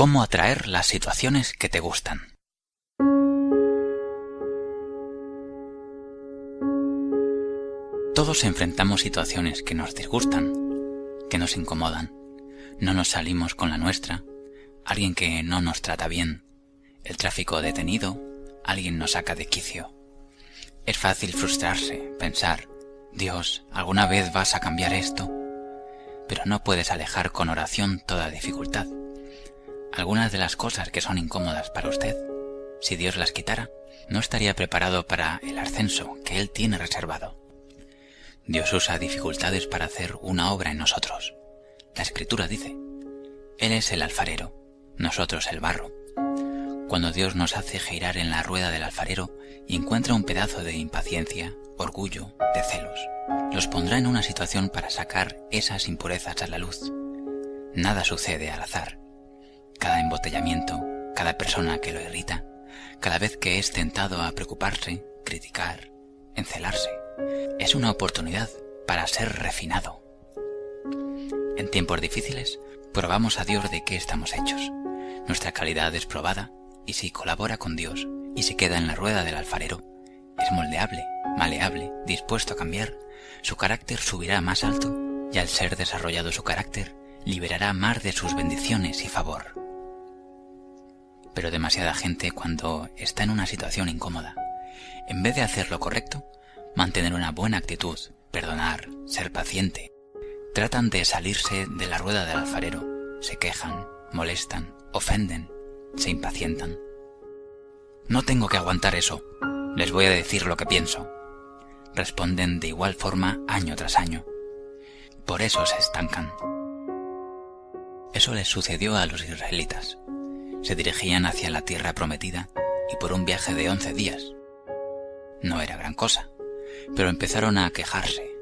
¿Cómo atraer las situaciones que te gustan? Todos enfrentamos situaciones que nos disgustan, que nos incomodan. No nos salimos con la nuestra, alguien que no nos trata bien, el tráfico detenido, alguien nos saca de quicio. Es fácil frustrarse, pensar, Dios, ¿alguna vez vas a cambiar esto? Pero no puedes alejar con oración toda dificultad. Algunas de las cosas que son incómodas para usted, si Dios las quitara, no estaría preparado para el ascenso que Él tiene reservado. Dios usa dificultades para hacer una obra en nosotros. La Escritura dice, Él es el alfarero, nosotros el barro. Cuando Dios nos hace girar en la rueda del alfarero y encuentra un pedazo de impaciencia, orgullo, de celos, los pondrá en una situación para sacar esas impurezas a la luz. Nada sucede al azar. Cada embotellamiento, cada persona que lo irrita, cada vez que es tentado a preocuparse, criticar, encelarse, es una oportunidad para ser refinado. En tiempos difíciles, probamos a Dios de qué estamos hechos. Nuestra calidad es probada, y si colabora con Dios y se queda en la rueda del alfarero, es moldeable, maleable, dispuesto a cambiar, su carácter subirá más alto y al ser desarrollado su carácter, liberará más de sus bendiciones y favor. Pero demasiada gente, cuando está en una situación incómoda, en vez de hacer lo correcto, mantener una buena actitud, perdonar, ser paciente, tratan de salirse de la rueda del alfarero, se quejan, molestan, ofenden, se impacientan. No tengo que aguantar eso, les voy a decir lo que pienso. Responden de igual forma año tras año. Por eso se estancan. Eso les sucedió a los israelitas. Se dirigían hacia la tierra prometida y por un viaje de 11 días. No era gran cosa, pero empezaron a quejarse.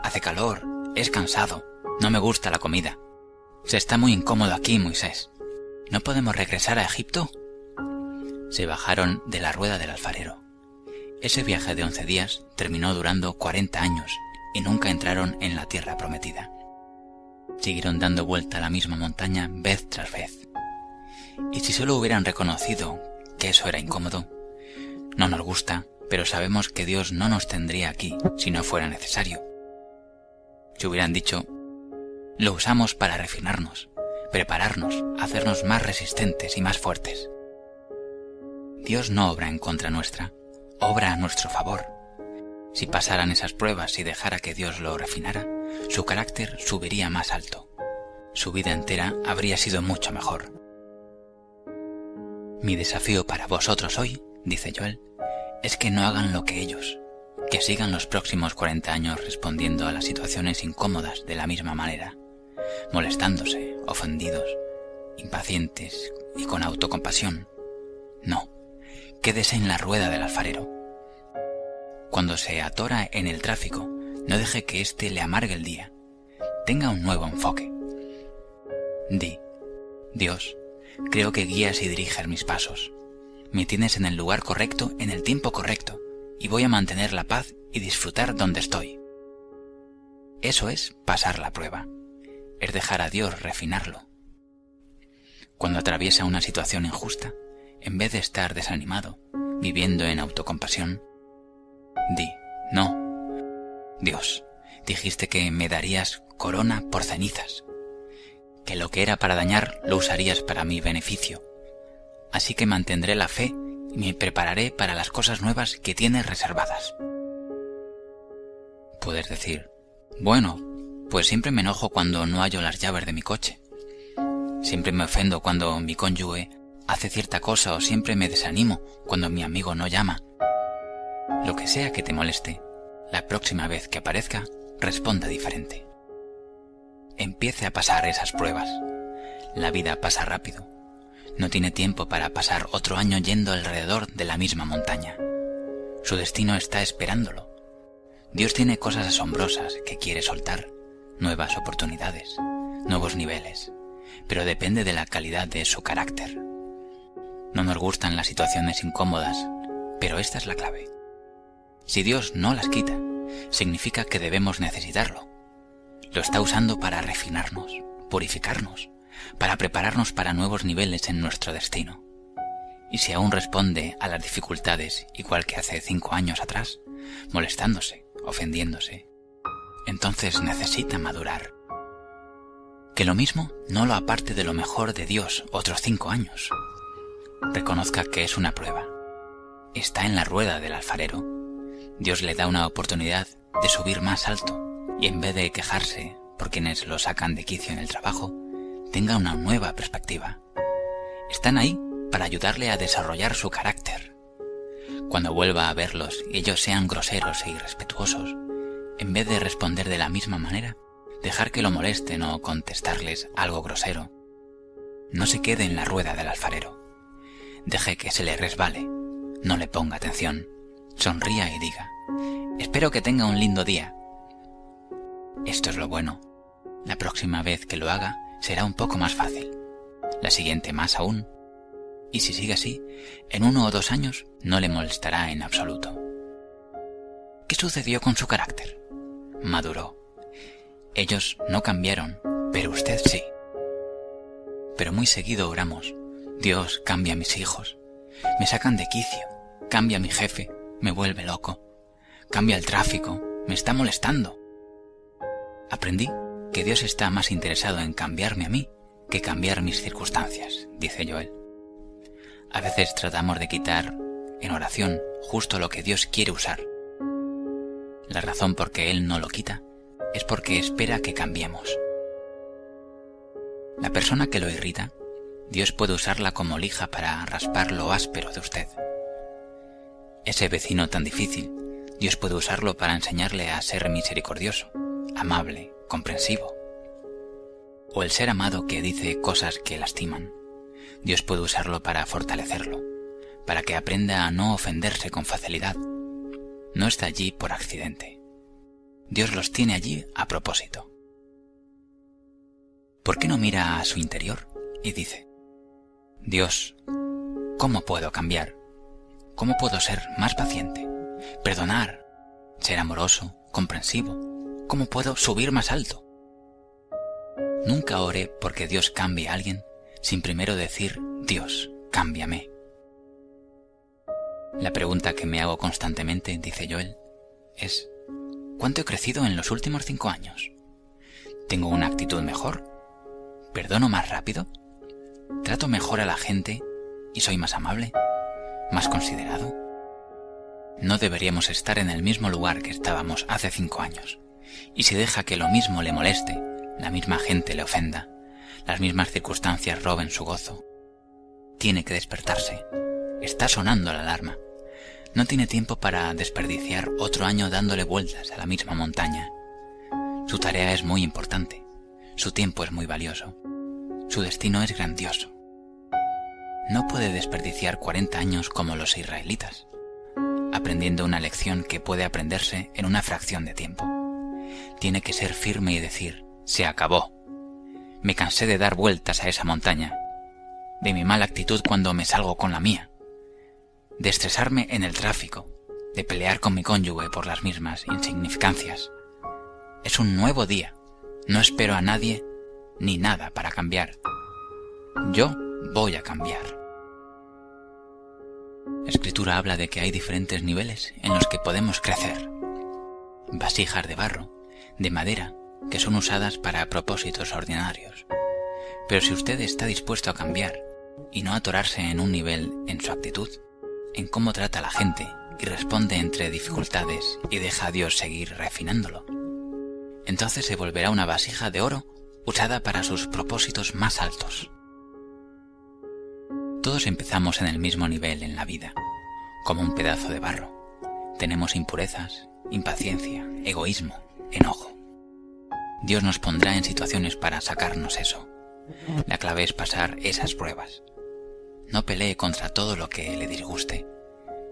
Hace calor, es cansado, no me gusta la comida. Se está muy incómodo aquí, Moisés. ¿No podemos regresar a Egipto? Se bajaron de la rueda del alfarero. Ese viaje de 11 días terminó durando 40 años y nunca entraron en la tierra prometida. Siguieron dando vuelta a la misma montaña vez tras vez. Y si solo hubieran reconocido que eso era incómodo, no nos gusta, pero sabemos que Dios no nos tendría aquí si no fuera necesario. Si hubieran dicho, lo usamos para refinarnos, prepararnos, hacernos más resistentes y más fuertes. Dios no obra en contra nuestra, obra a nuestro favor. Si pasaran esas pruebas y dejara que Dios lo refinara, su carácter subiría más alto. Su vida entera habría sido mucho mejor. Mi desafío para vosotros hoy, dice Joel, es que no hagan lo que ellos, que sigan los próximos 40 años respondiendo a las situaciones incómodas de la misma manera, molestándose, ofendidos, impacientes y con autocompasión. No, quédese en la rueda del alfarero. Cuando se atora en el tráfico, no deje que éste le amargue el día. Tenga un nuevo enfoque. Di, Dios, creo que guías y diriges mis pasos. Me tienes en el lugar correcto, en el tiempo correcto, y voy a mantener la paz y disfrutar donde estoy. Eso es pasar la prueba. Es dejar a Dios refinarlo. Cuando atraviesa una situación injusta, en vez de estar desanimado, viviendo en autocompasión, di, no, Dios, dijiste que me darías corona por cenizas, que lo que era para dañar lo usarías para mi beneficio. Así que mantendré la fe y me prepararé para las cosas nuevas que tienes reservadas. Puedes decir, bueno, pues siempre me enojo cuando no hallo las llaves de mi coche. Siempre me ofendo cuando mi cónyuge hace cierta cosa o siempre me desanimo cuando mi amigo no llama. Lo que sea que te moleste, la próxima vez que aparezca, responda diferente. Empiece a pasar esas pruebas. La vida pasa rápido. No tiene tiempo para pasar otro año yendo alrededor de la misma montaña. Su destino está esperándolo. Dios tiene cosas asombrosas que quiere soltar, nuevas oportunidades, nuevos niveles, pero depende de la calidad de su carácter. No nos gustan las situaciones incómodas, pero esta es la clave. Si Dios no las quita, significa que debemos necesitarlo. Lo está usando para refinarnos, purificarnos, para prepararnos para nuevos niveles en nuestro destino. Y si aún responde a las dificultades igual que hace 5 años atrás, molestándose, ofendiéndose, entonces necesita madurar. Que lo mismo no lo aparte de lo mejor de Dios otros 5 años. Reconozca que es una prueba. Está en la rueda del alfarero. Dios le da una oportunidad de subir más alto y en vez de quejarse por quienes lo sacan de quicio en el trabajo, tenga una nueva perspectiva. Están ahí para ayudarle a desarrollar su carácter. Cuando vuelva a verlos y ellos sean groseros e irrespetuosos, en vez de responder de la misma manera, dejar que lo molesten o contestarles algo grosero. No se quede en la rueda del alfarero. Deje que se le resbale. No le ponga atención. Sonría y diga: espero que tenga un lindo día. Esto es lo bueno. La próxima vez que lo haga será un poco más fácil. La siguiente más aún. Y si sigue así, en 1 o 2 años no le molestará en absoluto. ¿Qué sucedió con su carácter? Maduró. Ellos no cambiaron, pero usted sí. Pero muy seguido oramos: Dios, cambia a mis hijos. Me sacan de quicio. Cambia a mi jefe. Me vuelve loco. Cambia el tráfico. Me está molestando. Aprendí que Dios está más interesado en cambiarme a mí que cambiar mis circunstancias, dice Joel. A veces tratamos de quitar en oración justo lo que Dios quiere usar. La razón por que Él no lo quita es porque espera que cambiemos. La persona que lo irrita, Dios puede usarla como lija para raspar lo áspero de usted. Ese vecino tan difícil, Dios puede usarlo para enseñarle a ser misericordioso, amable, comprensivo. O el ser amado que dice cosas que lastiman, Dios puede usarlo para fortalecerlo, para que aprenda a no ofenderse con facilidad. No está allí por accidente. Dios los tiene allí a propósito. ¿Por qué no mira a su interior y dice: Dios, ¿cómo puedo cambiar? ¿Cómo puedo ser más paciente? Perdonar, ser amoroso, comprensivo. ¿Cómo puedo subir más alto? Nunca ore porque Dios cambie a alguien sin primero decir: Dios, cámbiame. La pregunta que me hago constantemente, dice Joel, es: ¿cuánto he crecido en los últimos 5 años? ¿Tengo una actitud mejor? ¿Perdono más rápido? ¿Trato mejor a la gente y soy más amable? ¿Más considerado? No deberíamos estar en el mismo lugar que estábamos hace 5 años. Y si deja que lo mismo le moleste, la misma gente le ofenda, las mismas circunstancias roben su gozo, tiene que despertarse. Está sonando la alarma. No tiene tiempo para desperdiciar otro año dándole vueltas a la misma montaña. Su tarea es muy importante. Su tiempo es muy valioso. Su destino es grandioso. No puede desperdiciar 40 años como los israelitas, aprendiendo una lección que puede aprenderse en una fracción de tiempo. Tiene que ser firme y decir: se acabó. Me cansé de dar vueltas a esa montaña, de mi mala actitud cuando me salgo con la mía, de estresarme en el tráfico, de pelear con mi cónyuge por las mismas insignificancias. Es un nuevo día. No espero a nadie ni nada para cambiar. Yo voy a cambiar. La Escritura habla de que hay diferentes niveles en los que podemos crecer. Vasijas de barro, de madera, que son usadas para propósitos ordinarios. Pero si usted está dispuesto a cambiar y no atorarse en un nivel en su actitud, en cómo trata a la gente y responde entre dificultades y deja a Dios seguir refinándolo, entonces se volverá una vasija de oro usada para sus propósitos más altos. Todos empezamos en el mismo nivel en la vida, como un pedazo de barro. Tenemos impurezas, impaciencia, egoísmo, enojo. Dios nos pondrá en situaciones para sacarnos eso. La clave es pasar esas pruebas. No pelee contra todo lo que le disguste.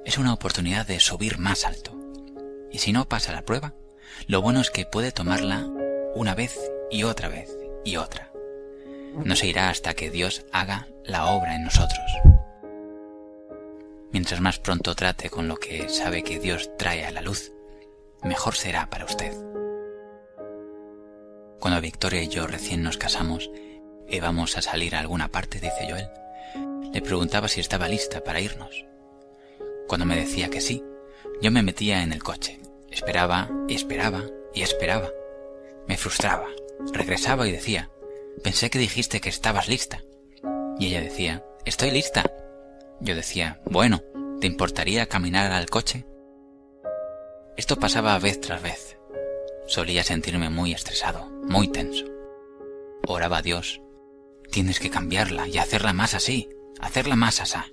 Es una oportunidad de subir más alto. Y si no pasa la prueba, lo bueno es que puede tomarla una vez y otra vez y otra. No se irá hasta que Dios haga la obra en nosotros. Mientras más pronto trate con lo que sabe que Dios trae a la luz, mejor será para usted. Cuando Victoria y yo recién nos casamos, íbamos a salir a alguna parte, dice Joel, le preguntaba si estaba lista para irnos. Cuando me decía que sí, yo me metía en el coche. Esperaba y esperaba y esperaba. Me frustraba. Regresaba y decía, pensé que dijiste que estabas lista. Y ella decía, estoy lista. Yo decía, bueno, ¿te importaría caminar al coche? Esto pasaba vez tras vez. Solía sentirme muy estresado, muy tenso. Oraba a Dios, tienes que cambiarla y hacerla más así, hacerla más asá.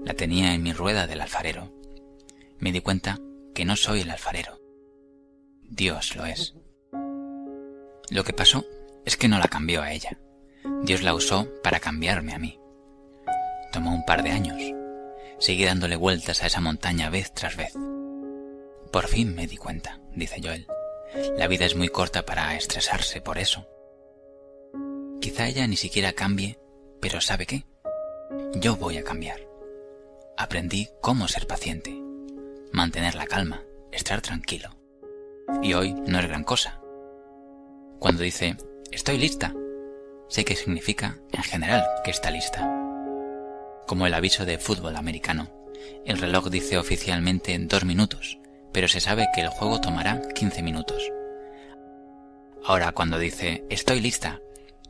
La tenía en mi rueda del alfarero. Me di cuenta que no soy el alfarero. Dios lo es. Lo que pasó es que no la cambió a ella. Dios la usó para cambiarme a mí. Tomó un par de años. Seguí dándole vueltas a esa montaña vez tras vez. Por fin me di cuenta, dice Joel. La vida es muy corta para estresarse por eso. Quizá ella ni siquiera cambie, pero ¿sabe qué? Yo voy a cambiar. Aprendí cómo ser paciente, mantener la calma, estar tranquilo. Y hoy no es gran cosa. Cuando dice, estoy lista, sé que significa, en general, que está lista. Como el aviso de fútbol americano, el reloj dice oficialmente 2 minutos, pero se sabe que el juego tomará 15 minutos. Ahora cuando dice, estoy lista,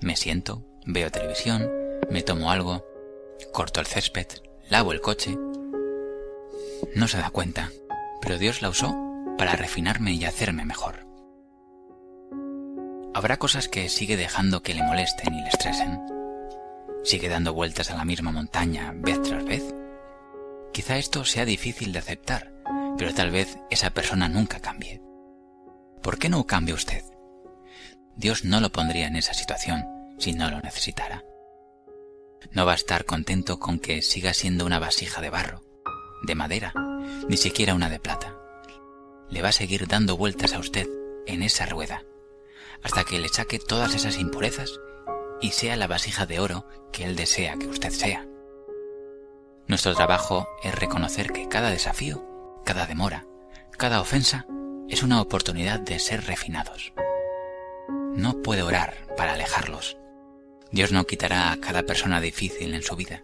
me siento, veo televisión, me tomo algo, corto el césped, lavo el coche. No se da cuenta, pero Dios la usó para refinarme y hacerme mejor. Habrá cosas que sigue dejando que le molesten y le estresen. Sigue dando vueltas a la misma montaña vez tras vez. Quizá esto sea difícil de aceptar, pero tal vez esa persona nunca cambie. ¿Por qué no cambia usted? Dios no lo pondría en esa situación si no lo necesitara. No va a estar contento con que siga siendo una vasija de barro, de madera, ni siquiera una de plata. Le va a seguir dando vueltas a usted en esa rueda, hasta que le saque todas esas impurezas y sea la vasija de oro que Él desea que usted sea. Nuestro trabajo es reconocer que cada desafío, cada demora, cada ofensa es una oportunidad de ser refinados. No puede orar para alejarlos. Dios no quitará a cada persona difícil en su vida.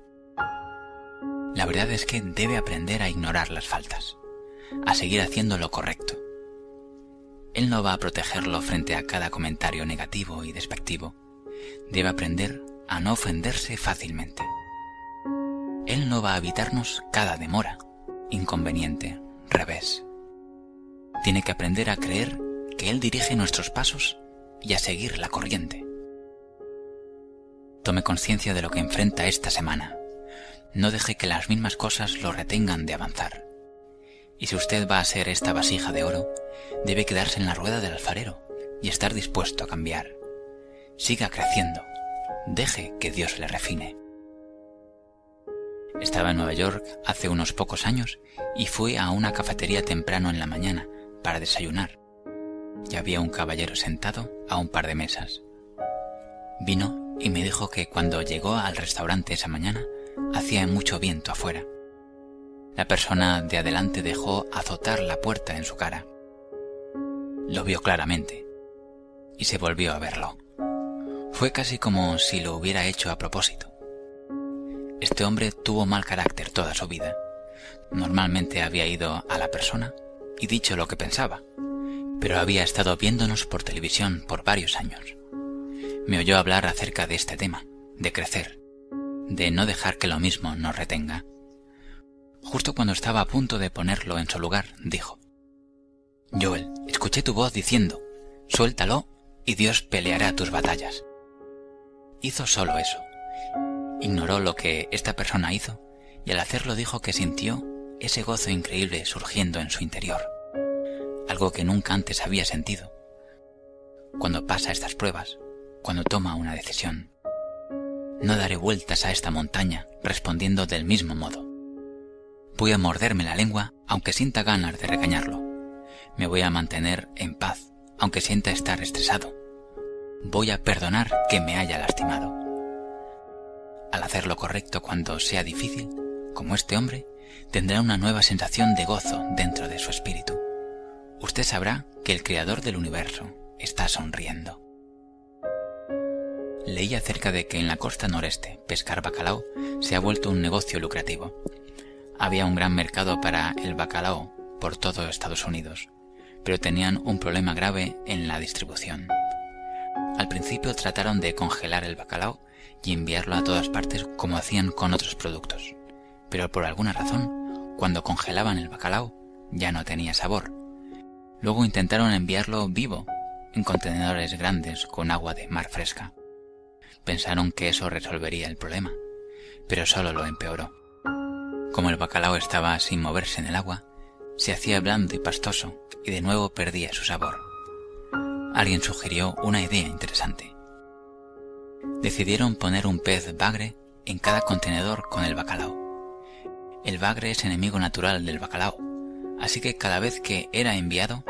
La verdad es que debe aprender a ignorar las faltas, a seguir haciendo lo correcto. Él no va a protegerlo frente a cada comentario negativo y despectivo. Debe aprender a no ofenderse fácilmente. Él no va a evitarnos cada demora, inconveniente, revés. Tiene que aprender a creer que Él dirige nuestros pasos y a seguir la corriente. Tome conciencia de lo que enfrenta esta semana. No deje que las mismas cosas lo retengan de avanzar. Y si usted va a ser esta vasija de oro, debe quedarse en la rueda del alfarero y estar dispuesto a cambiar. Siga creciendo. Deje que Dios le refine. Estaba en Nueva York hace unos pocos años y fui a una cafetería temprano en la mañana para desayunar. Y había un caballero sentado a un par de mesas. Vino y me dijo que cuando llegó al restaurante esa mañana hacía mucho viento afuera. La persona de adelante dejó azotar la puerta en su cara. Lo vio claramente y se volvió a verlo. Fue casi como si lo hubiera hecho a propósito. Este hombre tuvo mal carácter toda su vida. Normalmente había ido a la persona y dicho lo que pensaba, pero había estado viéndonos por televisión por varios años. Me oyó hablar acerca de este tema, de crecer, de no dejar que lo mismo nos retenga. Justo cuando estaba a punto de ponerlo en su lugar, dijo: Joel, escuché tu voz diciendo, suéltalo y Dios peleará tus batallas. Hizo solo eso. Ignoró lo que esta persona hizo y al hacerlo dijo que sintió ese gozo increíble surgiendo en su interior. Algo que nunca antes había sentido. Cuando pasa estas pruebas, cuando toma una decisión. No daré vueltas a esta montaña respondiendo del mismo modo. Voy a morderme la lengua aunque sienta ganas de regañarlo. Me voy a mantener en paz aunque sienta estar estresado. Voy a perdonar que me haya lastimado. Al hacer lo correcto cuando sea difícil, como este hombre, tendrá una nueva sensación de gozo dentro de su espíritu. Usted sabrá que el Creador del universo está sonriendo. leí acerca de que en la costa noreste pescar bacalao se ha vuelto un negocio lucrativo. Había un gran mercado para el bacalao por todo Estados Unidos, pero tenían un problema grave en la distribución. Al principio trataron de congelar el bacalao y enviarlo a todas partes como hacían con otros productos, pero por alguna razón, cuando congelaban el bacalao, ya no tenía sabor. Luego intentaron enviarlo vivo, en contenedores grandes con agua de mar fresca. Pensaron que eso resolvería el problema, pero solo lo empeoró. Como el bacalao estaba sin moverse en el agua, se hacía blando y pastoso y de nuevo perdía su sabor. Alguien sugirió una idea interesante. Decidieron poner un pez bagre en cada contenedor con el bacalao. El bagre es enemigo natural del bacalao, así que cada vez que era enviado,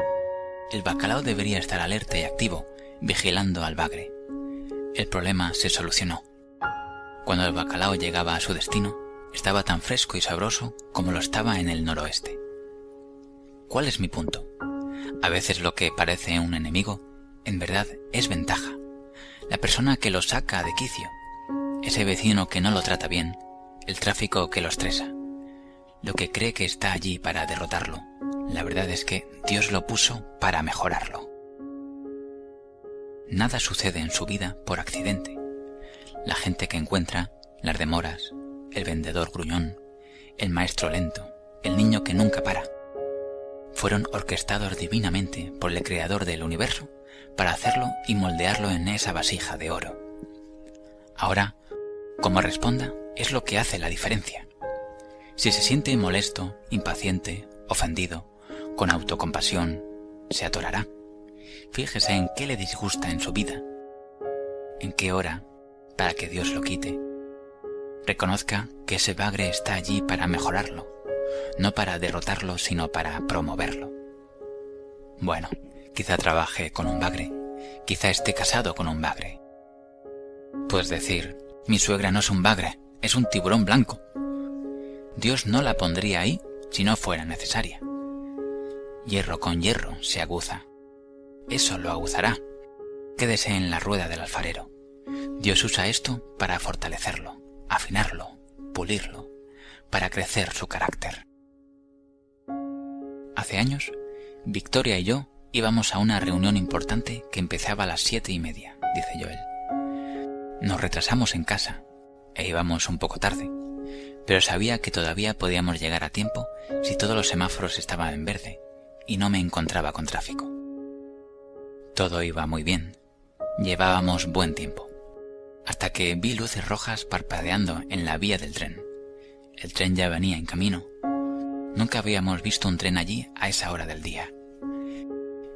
el bacalao debería estar alerta y activo, vigilando al bagre. El problema se solucionó. Cuando el bacalao llegaba a su destino, estaba tan fresco y sabroso como lo estaba en el noroeste. ¿Cuál es mi punto? A veces lo que parece un enemigo, en verdad es ventaja. La persona que lo saca de quicio, ese vecino que no lo trata bien, el tráfico que lo estresa. Lo que cree que está allí para derrotarlo, la verdad es que Dios lo puso para mejorarlo. Nada sucede en su vida por accidente. La gente que encuentra, las demoras, el vendedor gruñón, el maestro lento, el niño que nunca para, fueron orquestados divinamente por el Creador del universo para hacerlo y moldearlo en esa vasija de oro. Ahora, como responda, es lo que hace la diferencia. Si se siente molesto, impaciente, ofendido, con autocompasión, se atorará. Fíjese en qué le disgusta en su vida, en qué ora, para que Dios lo quite. Reconozca que ese bagre está allí para mejorarlo, no para derrotarlo, sino para promoverlo. Bueno, quizá trabaje con un bagre, quizá esté casado con un bagre. Puedes decir, mi suegra no es un bagre, es un tiburón blanco. Dios no la pondría ahí si no fuera necesaria. Hierro con hierro se aguza. Eso lo aguzará. Quédese en la rueda del alfarero. Dios usa esto para fortalecerlo, afinarlo, pulirlo, para crecer su carácter. Hace años, Victoria y yo íbamos a una reunión importante que empezaba a las 7:30, dice Joel. Nos retrasamos en casa e íbamos un poco tarde, pero sabía que todavía podíamos llegar a tiempo si todos los semáforos estaban en verde y no me encontraba con tráfico. Todo iba muy bien. Llevábamos buen tiempo. Hasta que vi luces rojas parpadeando en la vía del tren. El tren ya venía en camino. Nunca habíamos visto un tren allí a esa hora del día.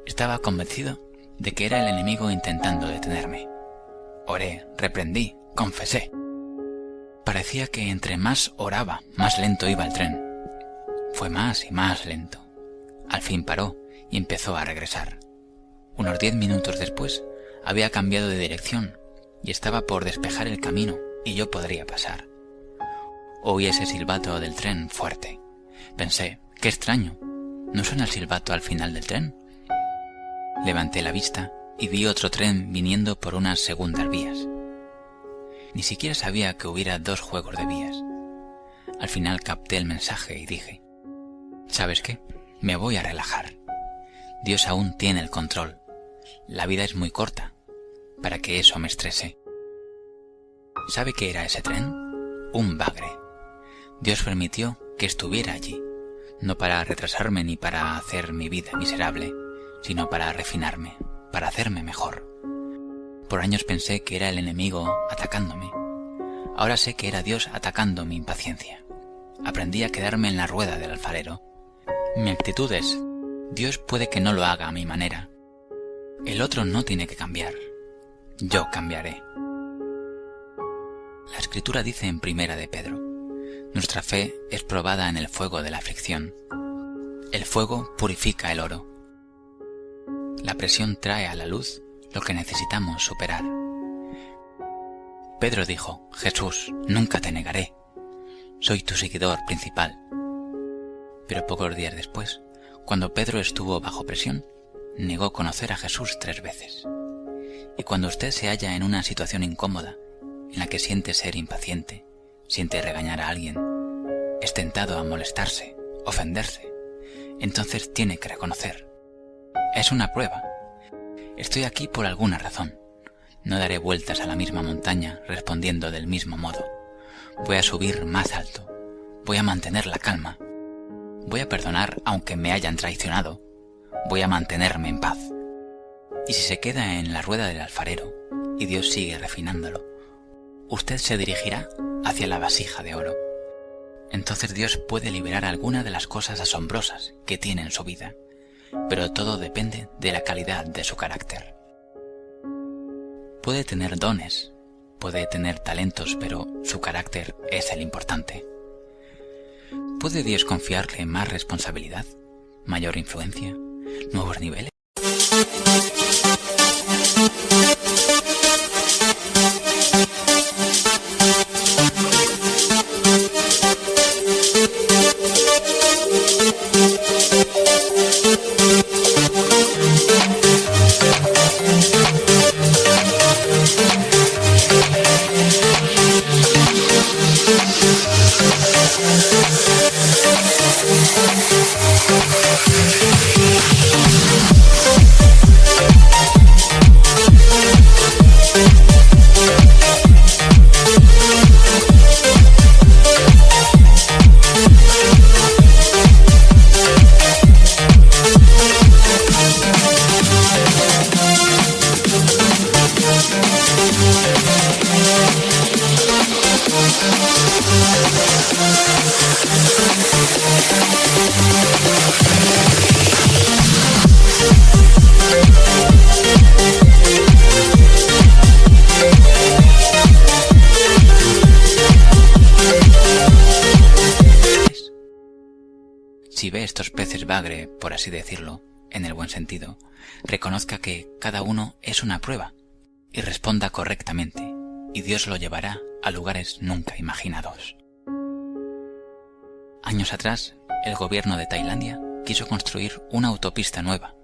Estaba convencido de que era el enemigo intentando detenerme. Oré, reprendí, confesé. Parecía que entre más oraba, más lento iba el tren. Fue más y más lento. Al fin paró y empezó a regresar. Unos 10 minutos después había cambiado de dirección y estaba por despejar el camino y yo podría pasar. Oí ese silbato del tren fuerte. Pensé, qué extraño, ¿no suena el silbato al final del tren? Levanté la vista y vi otro tren viniendo por unas segundas vías. Ni siquiera sabía que hubiera 2 juegos de vías. Al final capté el mensaje y dije, ¿sabes qué? Me voy a relajar. Dios aún tiene el control. La vida es muy corta para que eso me estrese. ¿Sabe qué era ese tren? Un bagre. Dios permitió que estuviera allí, no para retrasarme ni para hacer mi vida miserable, sino para refinarme, para hacerme mejor. Por años pensé que era el enemigo atacándome. Ahora sé que era Dios atacando mi impaciencia. Aprendí a quedarme en la rueda del alfarero. Mi actitud es, Dios puede que no lo haga a mi manera. El otro no tiene que cambiar. Yo cambiaré. La Escritura dice en Primera de Pedro, nuestra fe es probada en el fuego de la aflicción. El fuego purifica el oro. La presión trae a la luz lo que necesitamos superar. Pedro dijo, Jesús, nunca te negaré. Soy tu seguidor principal. Pero pocos días después, cuando Pedro estuvo bajo presión, negó conocer a Jesús 3 veces. Y cuando usted se halla en una situación incómoda, en la que siente ser impaciente, siente regañar a alguien, es tentado a molestarse, ofenderse, entonces tiene que reconocer: es una prueba. Estoy aquí por alguna razón. No daré vueltas a la misma montaña respondiendo del mismo modo. Voy a subir más alto. Voy a mantener la calma. Voy a perdonar aunque me hayan traicionado. Voy a mantenerme en paz. Y si se queda en la rueda del alfarero y Dios sigue refinándolo, usted se dirigirá hacia la vasija de oro. Entonces Dios puede liberar alguna de las cosas asombrosas que tiene en su vida, pero todo depende de la calidad de su carácter. Puede tener dones, puede tener talentos, pero su carácter es el importante. ¿Puede Dios confiarle más responsabilidad, mayor influencia, nuevos niveles? Si ve estos peces bagre, por así decirlo, en el buen sentido, reconozca que cada uno es una prueba y responda correctamente, y Dios lo llevará a lugares nunca imaginados. Años atrás, el gobierno de Tailandia quiso construir una autopista nueva,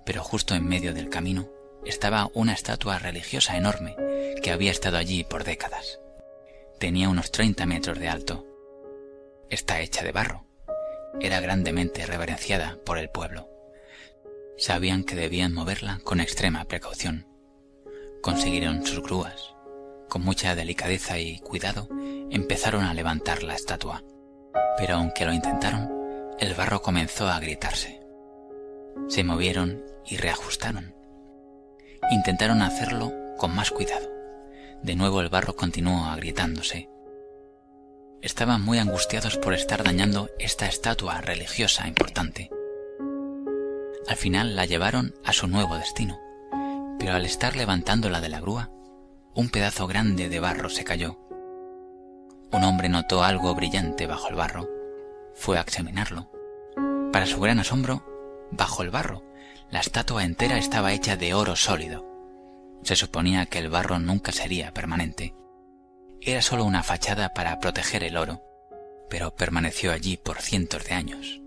pero justo en medio del camino estaba una estatua religiosa enorme que había estado allí por décadas. Tenía unos 30 metros de alto. Está hecha de barro. Era grandemente reverenciada por el pueblo. Sabían que debían moverla con extrema precaución. Consiguieron sus grúas. Con mucha delicadeza y cuidado empezaron a levantar la estatua. Pero aunque lo intentaron, el barro comenzó a agrietarse. Se movieron y reajustaron. Intentaron hacerlo con más cuidado. De nuevo el barro continuó agrietándose. Estaban muy angustiados por estar dañando esta estatua religiosa importante. Al final la llevaron a su nuevo destino, pero al estar levantándola de la grúa, un pedazo grande de barro se cayó. Un hombre notó algo brillante bajo el barro. Fue a examinarlo. Para su gran asombro, bajo el barro, la estatua entera estaba hecha de oro sólido. Se suponía que el barro nunca sería permanente. Era solo una fachada para proteger el oro, pero permaneció allí por cientos de años.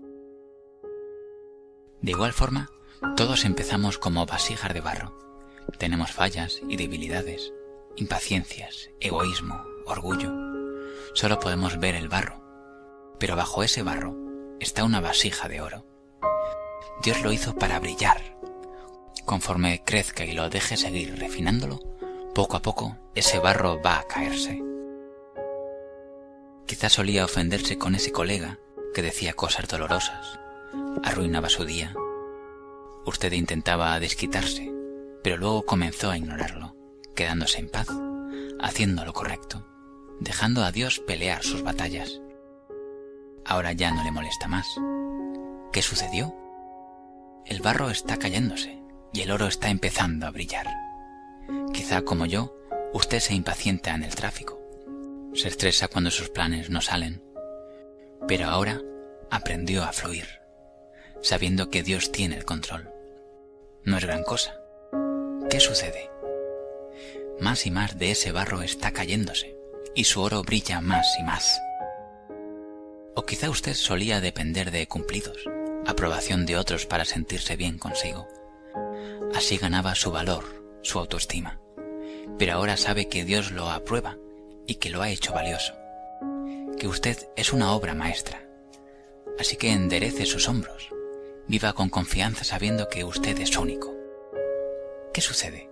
De igual forma, todos empezamos como vasijas de barro. Tenemos fallas y debilidades, impaciencias, egoísmo, orgullo. Solo podemos ver el barro, pero bajo ese barro está una vasija de oro. Dios lo hizo para brillar. Conforme crezca y lo deje seguir refinándolo, poco a poco ese barro va a caerse. Quizás solía ofenderse con ese colega que decía cosas dolorosas, arruinaba su día. Usted intentaba desquitarse, pero luego comenzó a ignorarlo, quedándose en paz, haciendo lo correcto, dejando a Dios pelear sus batallas. Ahora ya no le molesta más. ¿Qué sucedió? El barro está cayéndose y el oro está empezando a brillar. Quizá como yo, usted se impacienta en el tráfico, se estresa cuando sus planes no salen, pero ahora aprendió a fluir, sabiendo que Dios tiene el control. No es gran cosa. ¿Qué sucede? Más y más de ese barro está cayéndose y su oro brilla más y más. O quizá usted solía depender de cumplidos, aprobación de otros para sentirse bien consigo. Así ganaba su valor, su autoestima. pero ahora sabe que Dios lo aprueba y que lo ha hecho valioso, que usted es una obra maestra. Así que enderece sus hombros, viva con confianza sabiendo que usted es único. ¿Qué sucede?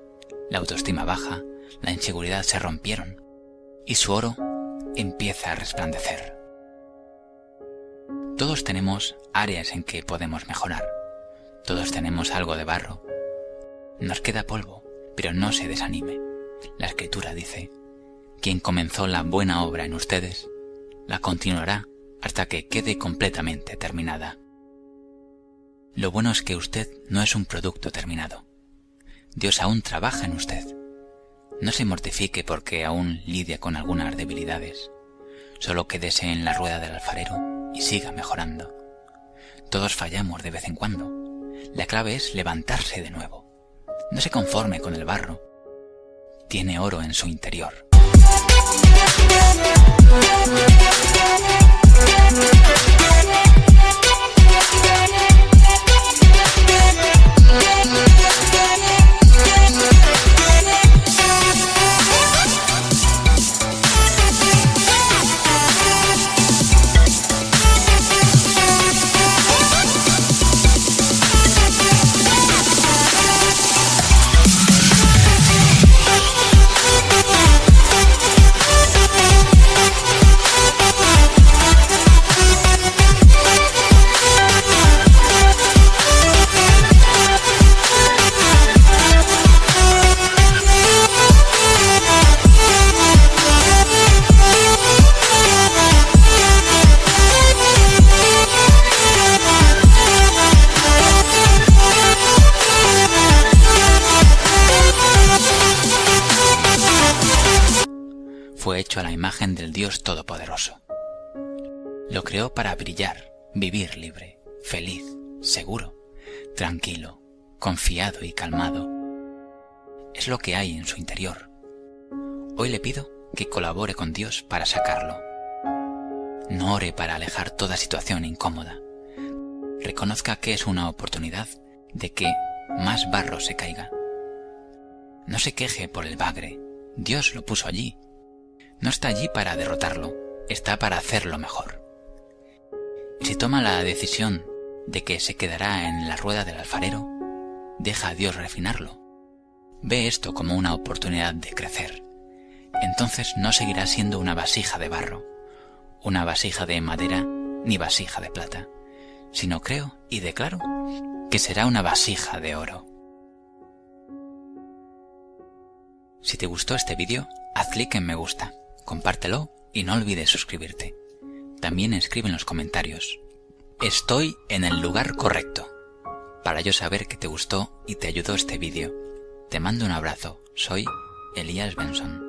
La autoestima baja, la inseguridad se rompieron y su oro empieza a resplandecer. Todos tenemos áreas en que podemos mejorar. Todos tenemos algo de barro. Nos queda polvo, pero no se desanime. La Escritura dice: quien comenzó la buena obra en ustedes, la continuará hasta que quede completamente terminada. Lo bueno es que usted no es un producto terminado. Dios aún trabaja en usted. No se mortifique porque aún lidia con algunas debilidades. Solo quédese en la rueda del alfarero y siga mejorando. Todos fallamos de vez en cuando. La clave es levantarse de nuevo. No se conforme con el barro. Tiene oro en su interior. Fue hecho a la imagen del Dios Todopoderoso. Lo creó para brillar, vivir libre, feliz, seguro, tranquilo, confiado y calmado. Es lo que hay en su interior. Hoy le pido que colabore con Dios para sacarlo. No ore para alejar toda situación incómoda. Reconozca que es una oportunidad de que más barro se caiga. No se queje por el bagre. Dios lo puso allí. No está allí para derrotarlo, está para hacerlo mejor. Y si toma la decisión de que se quedará en la rueda del alfarero, deja a Dios refinarlo. Ve esto como una oportunidad de crecer. Entonces no seguirá siendo una vasija de barro, una vasija de madera ni vasija de plata, sino creo y declaro que será una vasija de oro. Si te gustó este vídeo, haz clic en me gusta, compártelo y no olvides suscribirte. También escribe en los comentarios: estoy en el lugar correcto, para yo saber que te gustó y te ayudó este vídeo. Te mando un abrazo, soy Elías Benson.